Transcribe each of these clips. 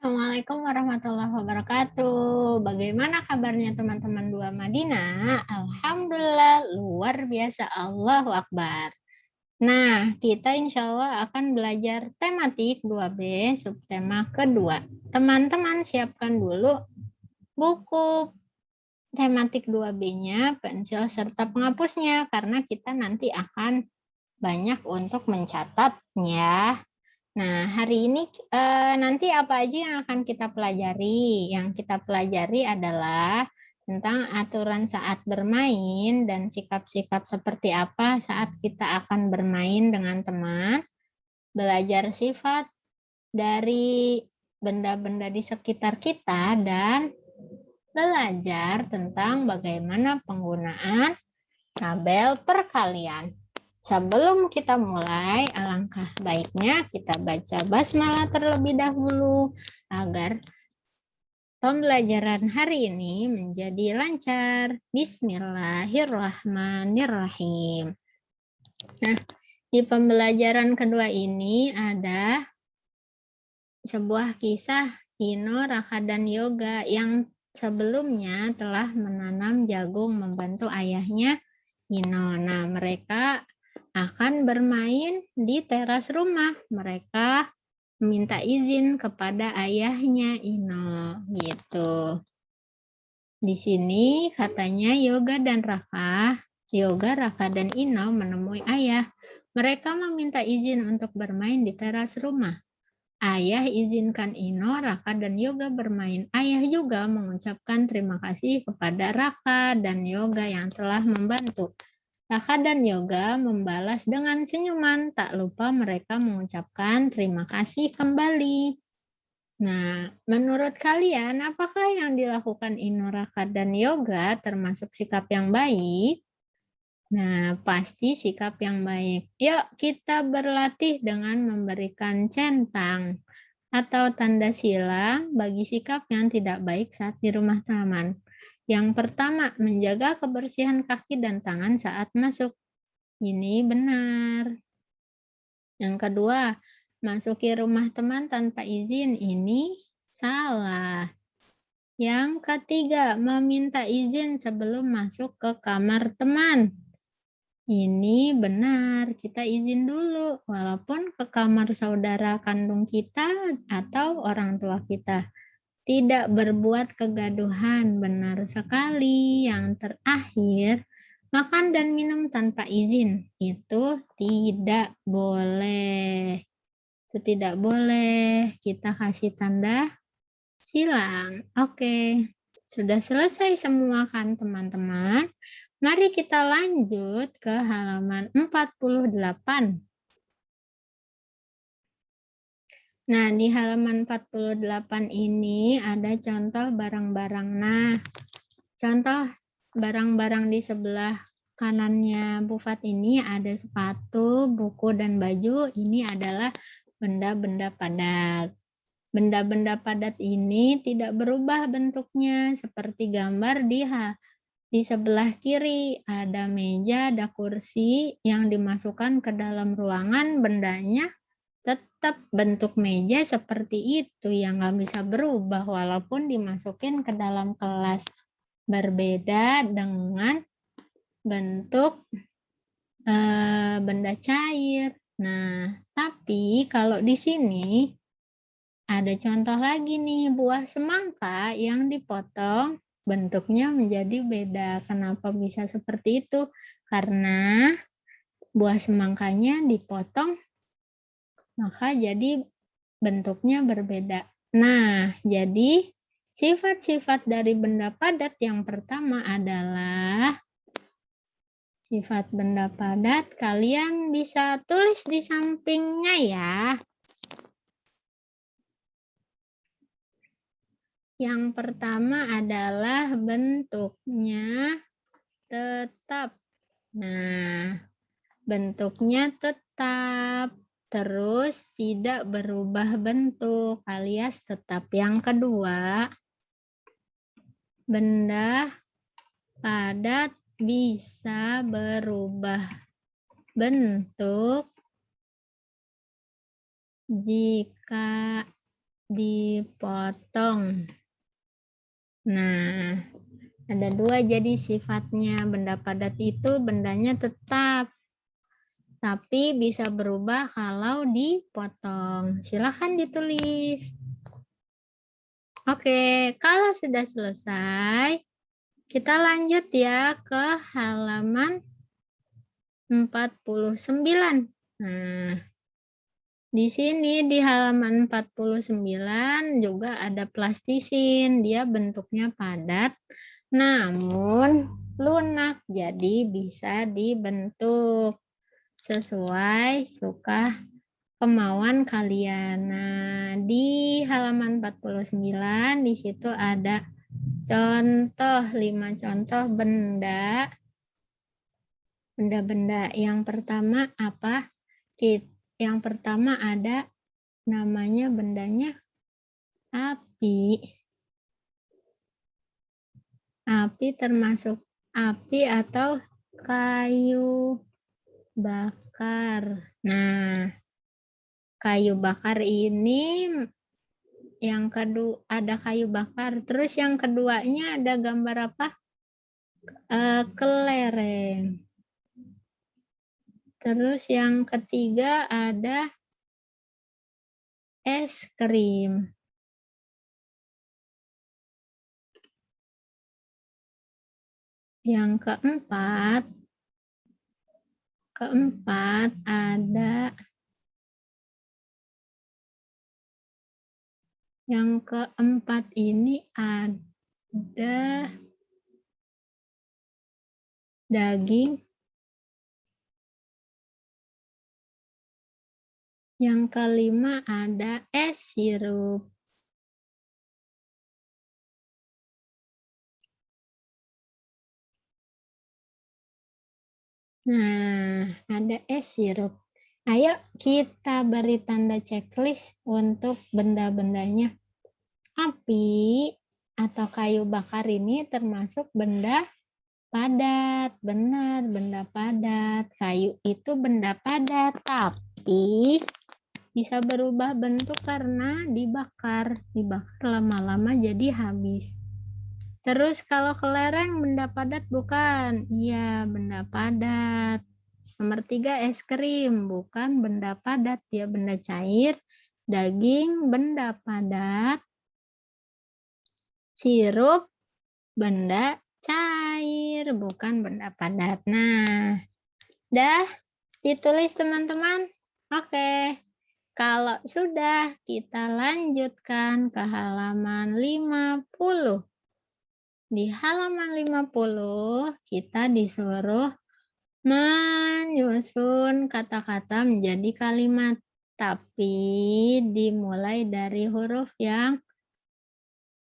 Assalamualaikum warahmatullahi wabarakatuh. Bagaimana kabarnya teman-teman dua Madinah? Alhamdulillah, luar biasa. Allahu Akbar. Nah, kita insya Allah akan belajar tematik 2B, subtema kedua. Teman-teman siapkan dulu buku tematik 2B-nya, pensil, serta penghapusnya, karena kita nanti akan banyak untuk mencatatnya. Nah, hari ini nanti apa aja yang akan kita pelajari? Yang kita pelajari adalah tentang aturan saat bermain dan sikap-sikap seperti apa saat kita akan bermain dengan teman, belajar sifat dari benda-benda di sekitar kita, dan belajar tentang bagaimana penggunaan tabel perkalian. Sebelum kita mulai, alangkah baiknya kita baca basmalah terlebih dahulu agar pembelajaran hari ini menjadi lancar. Bismillahirrahmanirrahim. Nah, di pembelajaran kedua ini ada sebuah kisah Ino, Raka, dan Yoga yang sebelumnya telah menanam jagung membantu ayahnya Ino. Nah, mereka akan bermain di teras rumah. Mereka meminta izin kepada ayahnya Ino, gitu. Di sini katanya Yoga, Raka, dan Ino menemui ayah. Mereka meminta izin untuk bermain di teras rumah. Ayah izinkan Ino, Raka, dan Yoga bermain. Ayah juga mengucapkan terima kasih kepada Raka dan Yoga yang telah membantu. Raka dan Yoga membalas dengan senyuman, tak lupa mereka mengucapkan terima kasih kembali. Nah, menurut kalian apakah yang dilakukan Ino, Raka, dan Yoga termasuk sikap yang baik? Nah, pasti sikap yang baik. Yuk kita berlatih dengan memberikan centang atau tanda silang bagi sikap yang tidak baik saat di rumah teman. Yang pertama, menjaga kebersihan kaki dan tangan saat masuk. Ini benar. Yang kedua, masuki rumah teman tanpa izin. Ini salah. Yang ketiga, meminta izin sebelum masuk ke kamar teman. Ini benar, kita izin dulu, walaupun ke kamar saudara kandung kita atau orang tua kita. Tidak berbuat kegaduhan, benar sekali. Yang terakhir, makan dan minum tanpa izin. Itu tidak boleh. Itu tidak boleh. Kita kasih tanda silang. Oke, sudah selesai semua kan teman-teman? Mari kita lanjut ke halaman 48. Nah, di halaman 48 ini ada contoh barang-barang. Nah, contoh barang-barang di sebelah kanannya Bufat ini ada sepatu, buku, dan baju. Ini adalah benda-benda padat. Benda-benda padat ini tidak berubah bentuknya seperti gambar di sebelah kiri. Ada meja, ada kursi yang dimasukkan ke dalam ruangan, bendanya tetap bentuk meja seperti itu yang nggak bisa berubah walaupun dimasukin ke dalam kelas. Berbeda dengan bentuk benda cair. Nah, tapi kalau di sini ada contoh lagi nih, buah semangka yang dipotong bentuknya menjadi beda. Kenapa bisa seperti itu? Karena buah semangkanya dipotong maka jadi bentuknya berbeda. Nah, jadi sifat-sifat dari benda padat yang pertama adalah sifat benda padat. Kalian bisa tulis di sampingnya ya. Yang pertama adalah bentuknya tetap. Nah, bentuknya tetap. Terus tidak berubah bentuk alias tetap. Yang kedua, benda padat bisa berubah bentuk jika dipotong. Nah, ada dua jadi sifatnya. Benda padat itu bendanya tetap, tapi bisa berubah kalau dipotong. Silakan ditulis. Oke, kalau sudah selesai, kita lanjut ya ke halaman 49. Nah, di sini di halaman 49 juga ada plastisin. Dia bentuknya padat, namun lunak. Jadi bisa dibentuk sesuai suka kemauan kalian. Nah, di halaman 49 di situ ada contoh 5 contoh benda-benda. Yang pertama apa? Yang pertama ada namanya bendanya api. Api termasuk api atau kayu bakar. Nah, kayu bakar ini yang kedua ada kayu bakar. Terus yang keduanya ada gambar apa? Kelereng. Terus yang ketiga ada es krim. Yang keempat ada ini ada daging. Yang kelima ada es sirup. Nah, ada es sirup. Ayo kita beri tanda checklist untuk benda-bendanya. Api atau kayu bakar ini termasuk benda padat. Benar, benda padat. Kayu itu benda padat, tapi bisa berubah bentuk karena dibakar. Dibakar lama-lama jadi habis. Terus kalau kelereng benda padat bukan? Iya, benda padat. Nomor 3 es krim, bukan benda padat, dia benda cair. Daging benda padat. Sirup benda cair, bukan benda padat. Nah, dah ditulis teman-teman. Oke. Kalau sudah, kita lanjutkan ke halaman 50. Di halaman 50, kita disuruh menyusun kata-kata menjadi kalimat, tapi dimulai dari huruf yang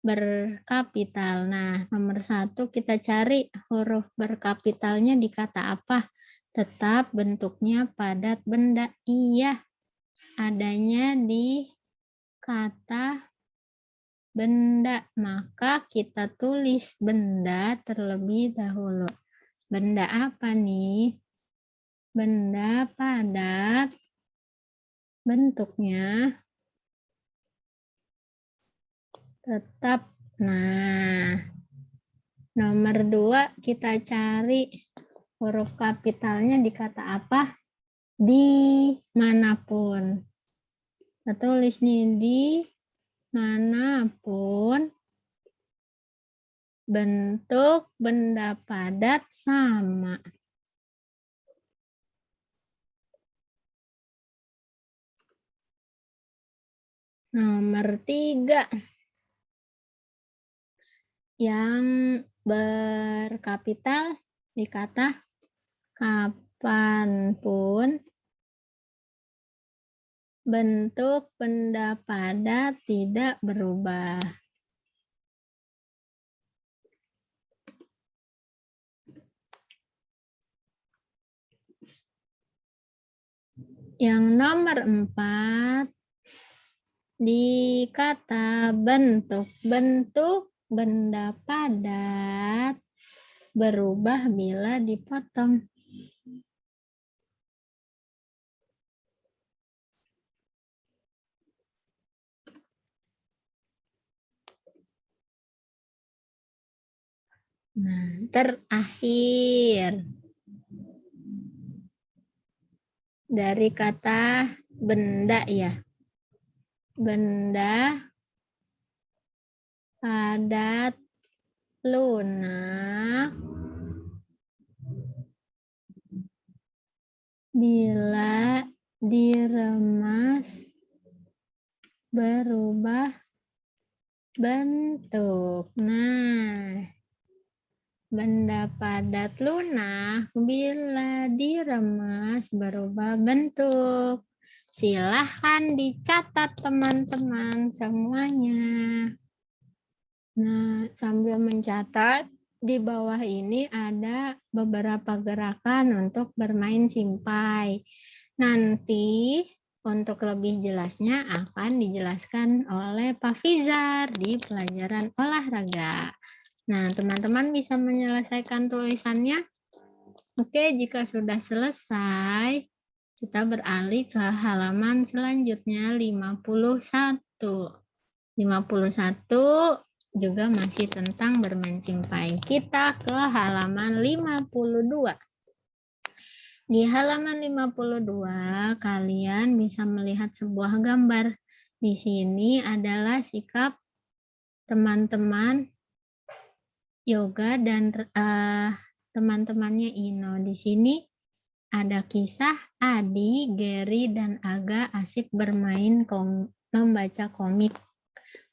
berkapital. Nah, nomor 1 kita cari huruf berkapitalnya di kata apa? Tetap bentuknya padat benda. Iya, adanya di kata benda, maka kita tulis benda terlebih dahulu. Benda apa nih? Benda padat, bentuknya tetap. Nah, nomor 2 kita cari huruf kapitalnya di kata apa? Dimanapun. Kita tulis nih, di manapun bentuk benda padat sama. Nomor 3. Yang berkapital di kata kapanpun bentuk benda padat tidak berubah. Yang nomor 4, di kata bentuk. Bentuk benda padat berubah bila dipotong. Nah, terakhir dari kata benda ya. Benda padat lunak bila diremas berubah bentuk. Nah, benda padat lunak bila diremas berubah bentuk. Silahkan dicatat teman-teman semuanya. Nah, sambil mencatat, di bawah ini ada beberapa gerakan untuk bermain simpai. Nanti untuk lebih jelasnya akan dijelaskan oleh Pak Fizar di pelajaran olahraga. Nah, teman-teman bisa menyelesaikan tulisannya. Oke, jika sudah selesai, kita beralih ke halaman selanjutnya 51. 51 juga masih tentang bermain simpai. Kita ke halaman 52. Di halaman 52, kalian bisa melihat sebuah gambar. Di sini adalah sikap teman-teman Yoga dan teman-temannya Ino. Di sini ada kisah Adi, Gary, dan Aga asik bermain membaca komik.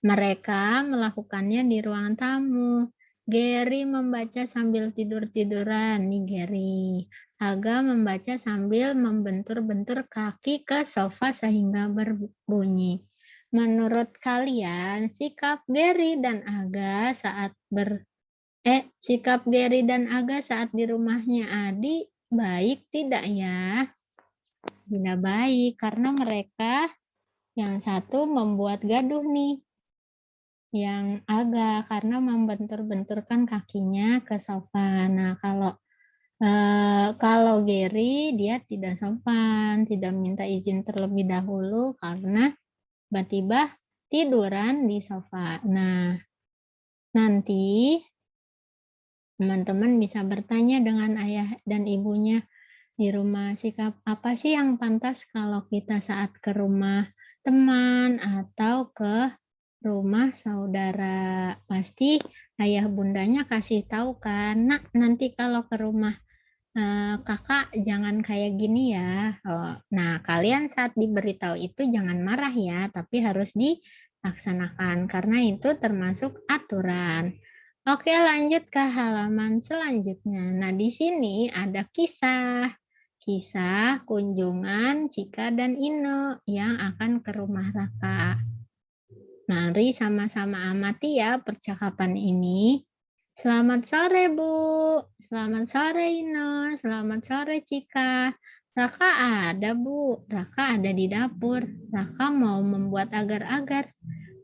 Mereka melakukannya di ruang tamu. Gary membaca sambil tidur-tiduran. Nih Gary. Aga membaca sambil membentur-bentur kaki ke sofa sehingga berbunyi. Menurut kalian, sikap Gary dan Aga saat di rumahnya Adi baik tidak ya? Tidak baik karena mereka yang satu membuat gaduh nih. Yang Aga karena membentur-benturkan kakinya ke sofa. Nah, kalau Gary dia tidak sopan, tidak minta izin terlebih dahulu karena tiba-tiba tiduran di sofa. Nah, nanti teman-teman bisa bertanya dengan ayah dan ibunya di rumah, sikap apa sih yang pantas kalau kita saat ke rumah teman atau ke rumah saudara. Pasti ayah bundanya kasih tahu kan, nak nanti kalau ke rumah kakak jangan kayak gini ya. Nah, kalian saat diberitahu itu jangan marah ya, tapi harus dilaksanakan karena itu termasuk aturan. Oke, lanjut ke halaman selanjutnya. Nah, di sini ada kisah. Kisah kunjungan Cika dan Ino yang akan ke rumah Raka. Mari sama-sama amati ya percakapan ini. Selamat sore, Bu. Selamat sore, Ino. Selamat sore, Cika. Raka ada, Bu. Raka ada di dapur. Raka mau membuat agar-agar.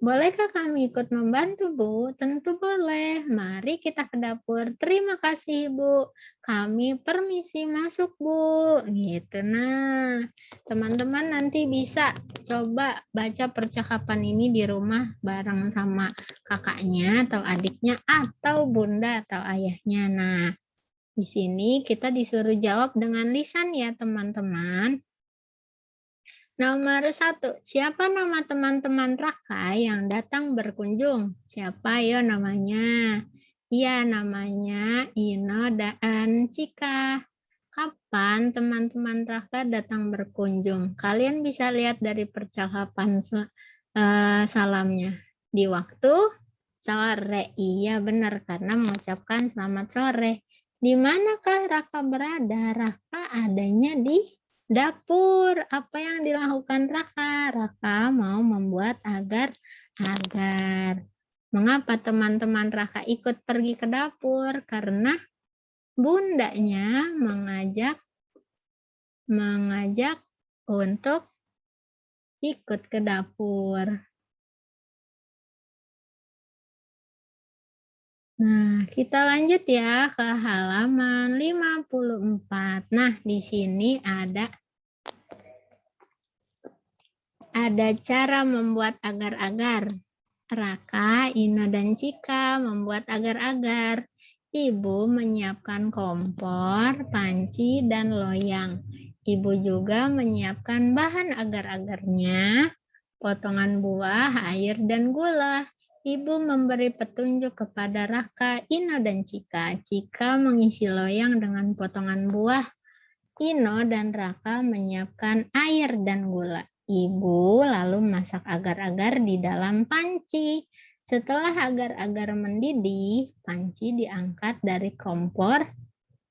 Bolehkah kami ikut membantu, Bu? Tentu boleh. Mari kita ke dapur. Terima kasih, Bu. Kami permisi masuk, Bu. Gitu. Nah, teman-teman nanti bisa coba baca percakapan ini di rumah bareng sama kakaknya atau adiknya atau bunda atau ayahnya. Nah, di sini kita disuruh jawab dengan lisan ya, teman-teman. Nomor 1, siapa nama teman-teman Raka yang datang berkunjung? Siapa ya namanya? Iya, namanya Ino dan Cika. Kapan teman-teman Raka datang berkunjung? Kalian bisa lihat dari percakapan salamnya. Di waktu sore. Iya, benar, karena mengucapkan selamat sore. Di manakah Raka berada? Raka adanya di dapur. Apa yang dilakukan Raka? Raka mau membuat agar-agar. Mengapa teman-teman Raka ikut pergi ke dapur? Karena bundanya mengajak untuk ikut ke dapur. Nah, kita lanjut ya ke halaman 54. Nah, di sini ada cara membuat agar-agar. Raka, Ino, dan Cika membuat agar-agar. Ibu menyiapkan kompor, panci, dan loyang. Ibu juga menyiapkan bahan agar-agarnya, potongan buah, air, dan gula. Ibu memberi petunjuk kepada Raka, Ino, dan Cika. Cika mengisi loyang dengan potongan buah. Ino dan Raka menyiapkan air dan gula. Ibu lalu masak agar-agar di dalam panci. Setelah agar-agar mendidih, panci diangkat dari kompor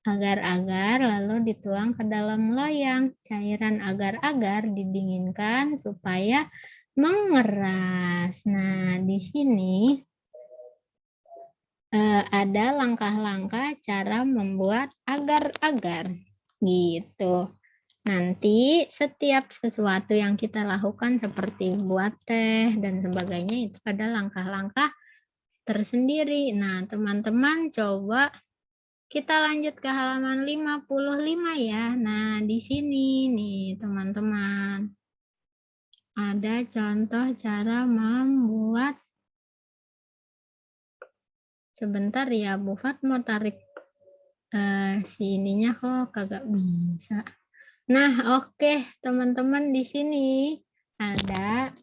agar-agar lalu dituang ke dalam loyang. Cairan agar-agar didinginkan supaya mengeras. Nah, di sini ada langkah-langkah cara membuat agar-agar. Gitu. Nanti setiap sesuatu yang kita lakukan seperti buat teh dan sebagainya itu ada langkah-langkah tersendiri. Nah, teman-teman coba kita lanjut ke halaman 55 ya. Nah, di sini nih teman-teman. Ada contoh cara membuat. Sebentar ya, Bu Fat mau tarik si ininya kok kagak bisa. Nah, oke, teman-teman di sini ada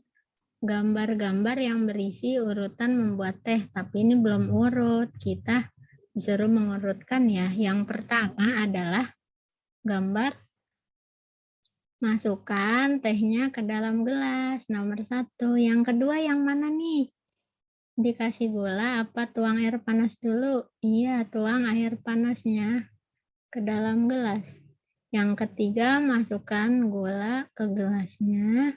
gambar-gambar yang berisi urutan membuat teh, tapi ini belum urut. Kita disuruh mengurutkan ya. Yang pertama adalah gambar masukkan tehnya ke dalam gelas, nomor 1. Yang kedua yang mana nih? Dikasih gula apa tuang air panas dulu? Iya, tuang air panasnya ke dalam gelas. Yang ketiga, masukkan gula ke gelasnya.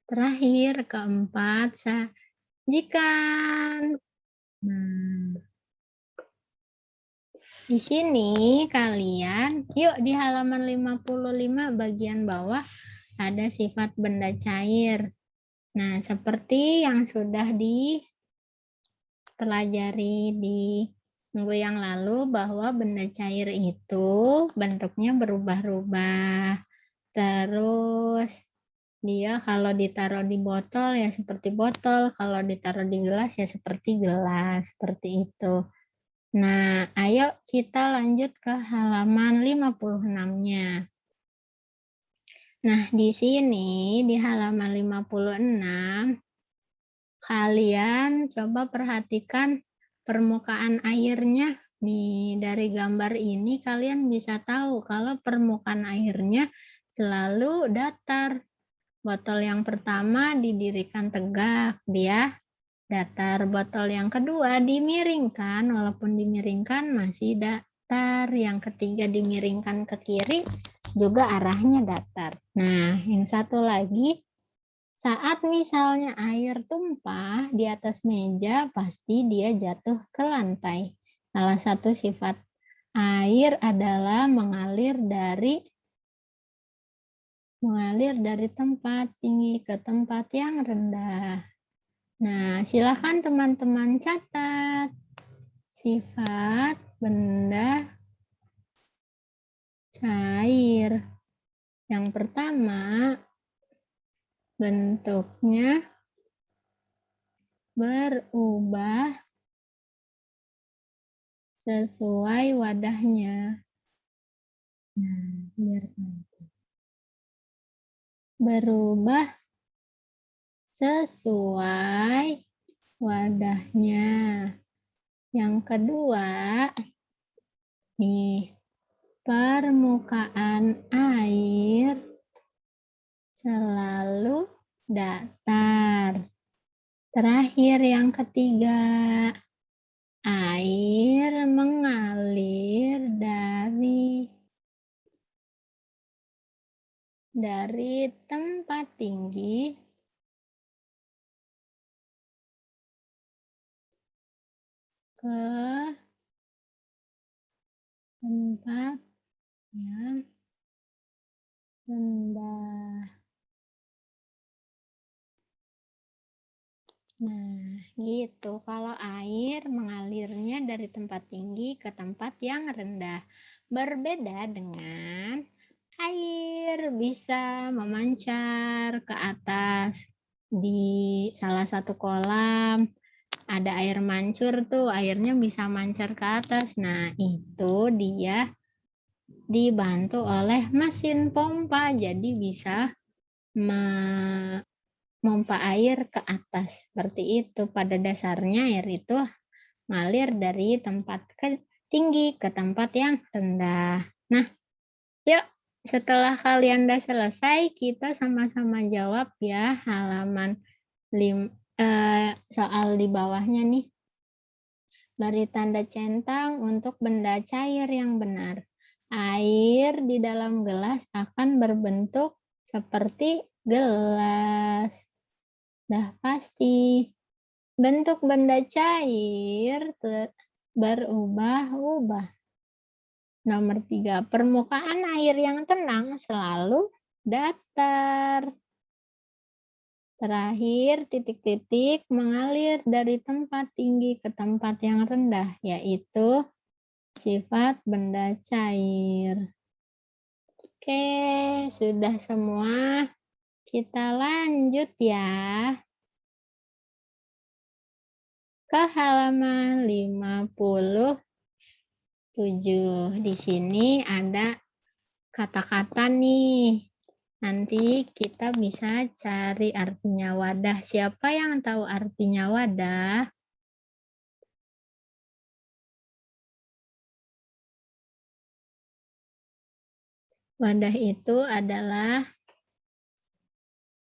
Terakhir, keempat, sajikan. Nah, di sini kalian, yuk di halaman 55 bagian bawah ada sifat benda cair. Nah, seperti yang sudah dipelajari di minggu yang lalu bahwa benda cair itu bentuknya berubah-ubah. Terus dia kalau ditaruh di botol ya seperti botol, kalau ditaruh di gelas ya seperti gelas, seperti itu. Nah, ayo kita lanjut ke halaman 56-nya. Nah, di sini di halaman 56 kalian coba perhatikan permukaan airnya. Nih, dari gambar ini kalian bisa tahu kalau permukaan airnya selalu datar. Botol yang pertama didirikan tegak, dia datar. Botol yang kedua dimiringkan, walaupun dimiringkan masih datar. Yang ketiga dimiringkan ke kiri, juga arahnya datar. Nah, yang satu lagi, saat misalnya air tumpah di atas meja, pasti dia jatuh ke lantai. Salah satu sifat air adalah mengalir dari tempat tinggi ke tempat yang rendah. Nah, silakan teman-teman catat sifat benda cair. Yang pertama, bentuknya berubah sesuai wadahnya. Nah, biar berubah sesuai wadahnya. Yang kedua, nih, permukaan air selalu datar. Terakhir yang ketiga, air mengalir dari tempat tinggi ke tempat yang rendah. Nah, gitu. Kalau air mengalirnya dari tempat tinggi ke tempat yang rendah. Berbeda dengan air bisa memancar ke atas di salah satu kolam. ada air mancur tuh, airnya bisa mancar ke atas. Nah, itu dia dibantu oleh mesin pompa, jadi bisa memompa air ke atas. Seperti itu. Pada dasarnya air itu mengalir dari tempat tinggi ke tempat yang rendah. Nah, yuk setelah kalian udah selesai, kita sama-sama jawab ya halaman soal di bawahnya nih. Beri tanda centang untuk benda cair yang benar. Air di dalam gelas akan berbentuk seperti gelas. Dah pasti. Bentuk benda cair berubah-ubah. Nomor 3, permukaan air yang tenang selalu datar. Terakhir, titik-titik mengalir dari tempat tinggi ke tempat yang rendah, yaitu sifat benda cair. Oke, sudah semua. Kita lanjut ya. Ke halaman 57. Di sini ada kata-kata nih. Nanti kita bisa cari artinya wadah. Siapa yang tahu artinya wadah? Wadah itu adalah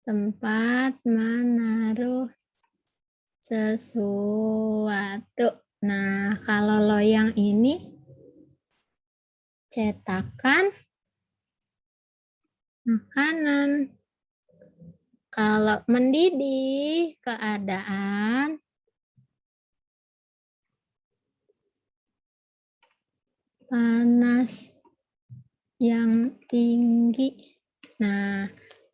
tempat menaruh sesuatu. Nah, kalau loyang ini cetakan makanan. Kalau mendidih, keadaan panas yang tinggi. Nah,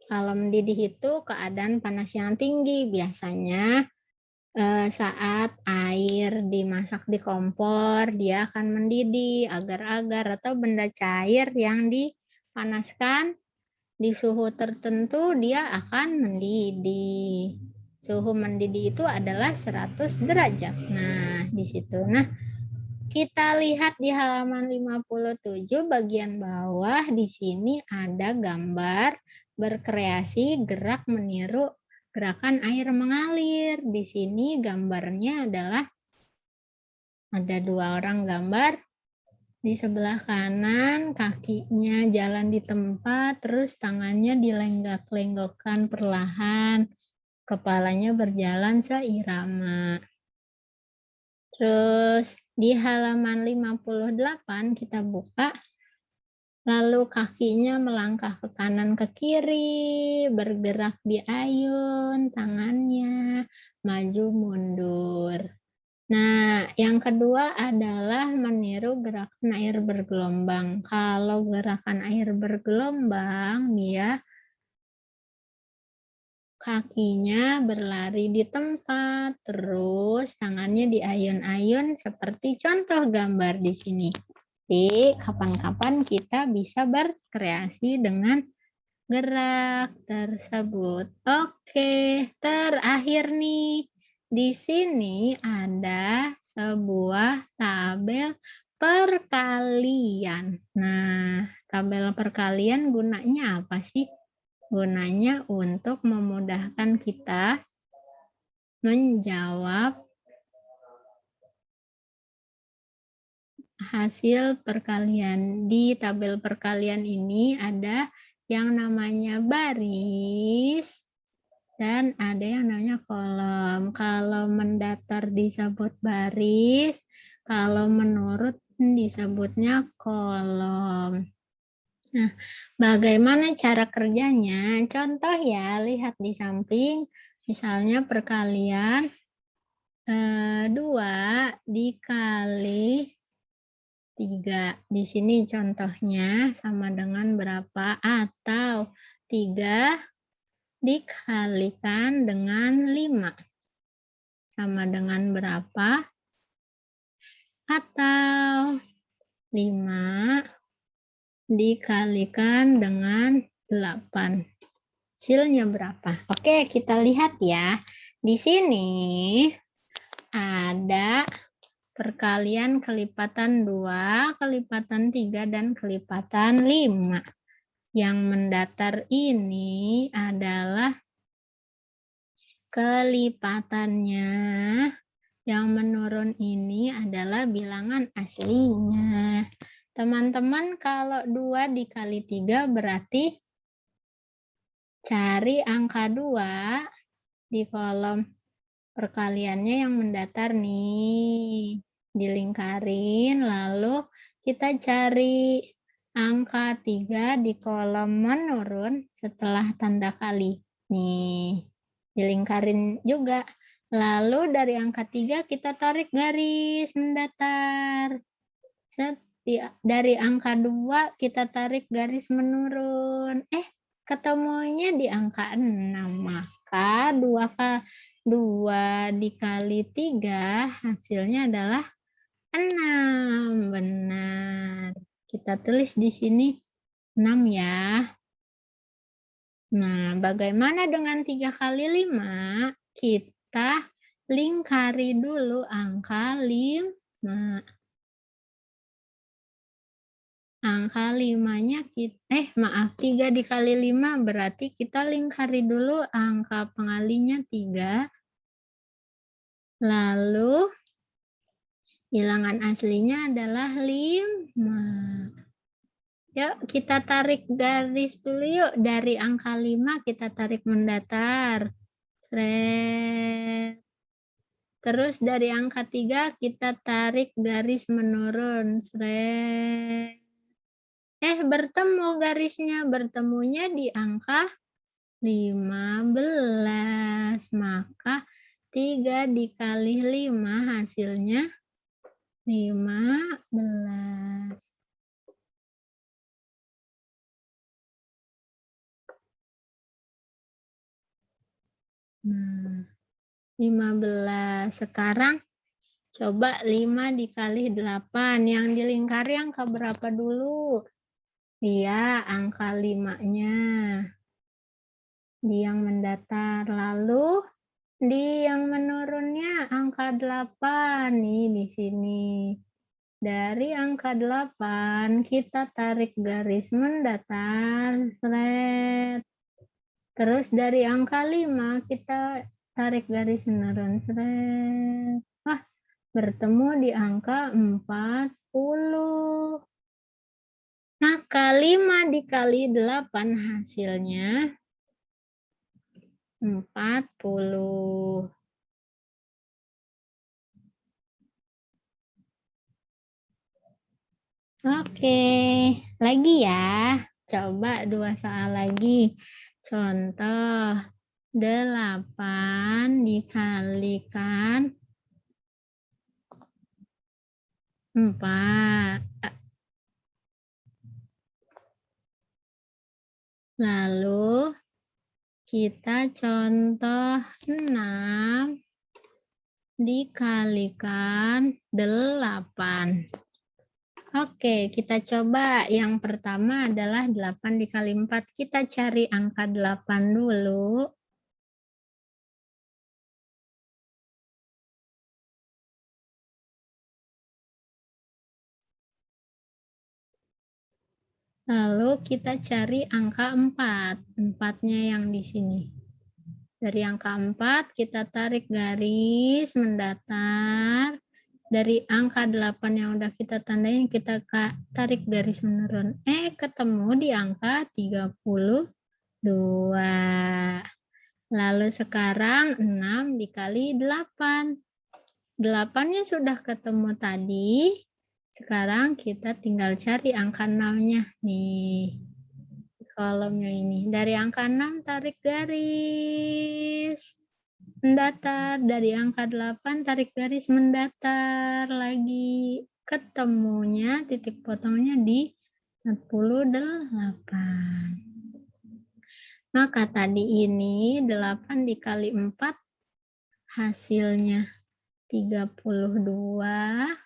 kalau mendidih itu keadaan panas yang tinggi. Biasanya saat air dimasak di kompor, dia akan mendidih, agar-agar atau benda cair yang dipanaskan di suhu tertentu dia akan mendidih. Suhu mendidih itu adalah 100 derajat. Nah, di situ. Nah, kita lihat di halaman 57 bagian bawah, di sini ada gambar berkreasi gerak meniru gerakan air mengalir. Di sini gambarnya adalah ada 2 orang gambar. Di sebelah kanan kakinya jalan di tempat, terus tangannya dilenggak-lenggokkan perlahan, kepalanya berjalan seirama. Terus di halaman 58 kita buka, lalu kakinya melangkah ke kanan ke kiri, bergerak di ayun, tangannya maju mundur. Nah, yang kedua adalah meniru gerakan air bergelombang. Kalau gerakan air bergelombang, dia kakinya berlari di tempat, terus tangannya diayun-ayun seperti contoh gambar di sini. Jadi, kapan-kapan kita bisa berkreasi dengan gerak tersebut. Oke, terakhir nih. Di sini ada sebuah tabel perkalian. Nah, tabel perkalian gunanya apa sih? Gunanya untuk memudahkan kita menjawab hasil perkalian. Di tabel perkalian ini ada yang namanya baris, dan ada yang namanya kolom. Kalau mendatar disebut baris, kalau menurut disebutnya kolom. Nah, bagaimana cara kerjanya? Contoh ya, lihat di samping, misalnya perkalian 2 dikali 3. Di sini contohnya sama dengan berapa? Atau 3 dikalikan dengan 5 sama dengan berapa? Atau 5 dikalikan dengan 8. Hasilnya berapa? Oke, kita lihat ya. Di sini ada perkalian kelipatan 2, kelipatan 3, dan kelipatan 5. Yang mendatar ini adalah kelipatannya. Yang menurun ini adalah bilangan aslinya. Teman-teman, kalau 2 dikali 3 berarti cari angka 2 di kolom perkaliannya yang mendatar nih. Dilingkarin, lalu kita cari angka 3 di kolom menurun setelah tanda kali. Nih, dilingkarin juga. Lalu dari angka 3 kita tarik garis mendatar. Dari angka 2 kita tarik garis menurun. Ketemunya di angka 6. Maka 2 dikali 3 hasilnya adalah 6. Benar. Kita tulis di sini 6 ya. Nah, bagaimana dengan 3 kali 5? Kita lingkari dulu angka 5. Angka 5-nya 3 dikali 5 berarti kita lingkari dulu angka pengalinya 3. Lalu bilangan aslinya adalah 5. Yuk kita tarik garis dulu yuk. Dari angka 5 kita tarik mendatar. Terus dari angka 3 kita tarik garis menurun. Bertemu garisnya. Bertemunya di angka 15. Maka 3 dikali 5 hasilnya 15. Nah, 15. Sekarang coba 5 dikali 8. Yang dilingkari angka berapa dulu? Iya, angka 5-nya. Di yang mendatar. Lalu di yang menurunnya angka 8. Nih di sini. Dari angka 8 kita tarik garis mendatar. Terus dari angka 5 kita tarik garis menurun. Wah, bertemu di angka 40. Maka 5 dikali 8 hasilnya 40. Oke, lagi ya. Coba 2 soal lagi. Contoh 8 dikalikan 4. Lalu kita contoh 6 dikalikan 8. Oke, kita coba. Yang pertama adalah 8 dikali 4. Kita cari angka 8 dulu. Lalu kita cari angka 4. 4-nya yang di sini. Dari angka 4 kita tarik garis mendatar. Dari angka 8 yang udah kita tandain kita tarik garis menurun. Ketemu di angka 32. Lalu sekarang 6 dikali 8. 8-nya sudah ketemu tadi. Sekarang kita tinggal cari angka 6-nya. Nih, kolomnya ini. Dari angka 6 tarik garis mendatar. Dari angka 8 tarik garis mendatar lagi. Ketemunya titik potongnya di 48. Maka tadi ini 8 dikali 4 hasilnya 32.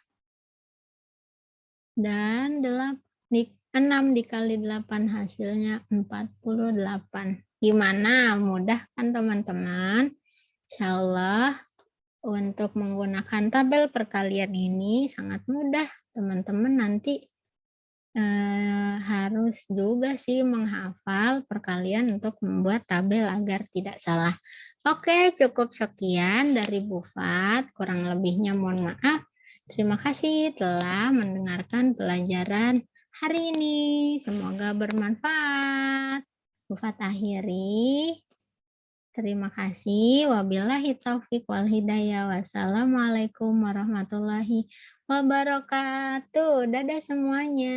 Dan 6 dikali 8 hasilnya 48. Gimana? Mudah kan teman-teman? Insyaallah Untuk menggunakan tabel perkalian ini sangat mudah, teman-teman nanti harus juga sih menghafal perkalian untuk membuat tabel agar tidak salah. Oke, cukup sekian dari Bu Fat, kurang lebihnya mohon maaf. Terima kasih telah mendengarkan pelajaran hari ini, semoga bermanfaat. Bu Fat akhiri. Terima kasih. Wabillahi taufik wal hidayah. Wassalamualaikum warahmatullahi wabarakatuh. Dadah semuanya.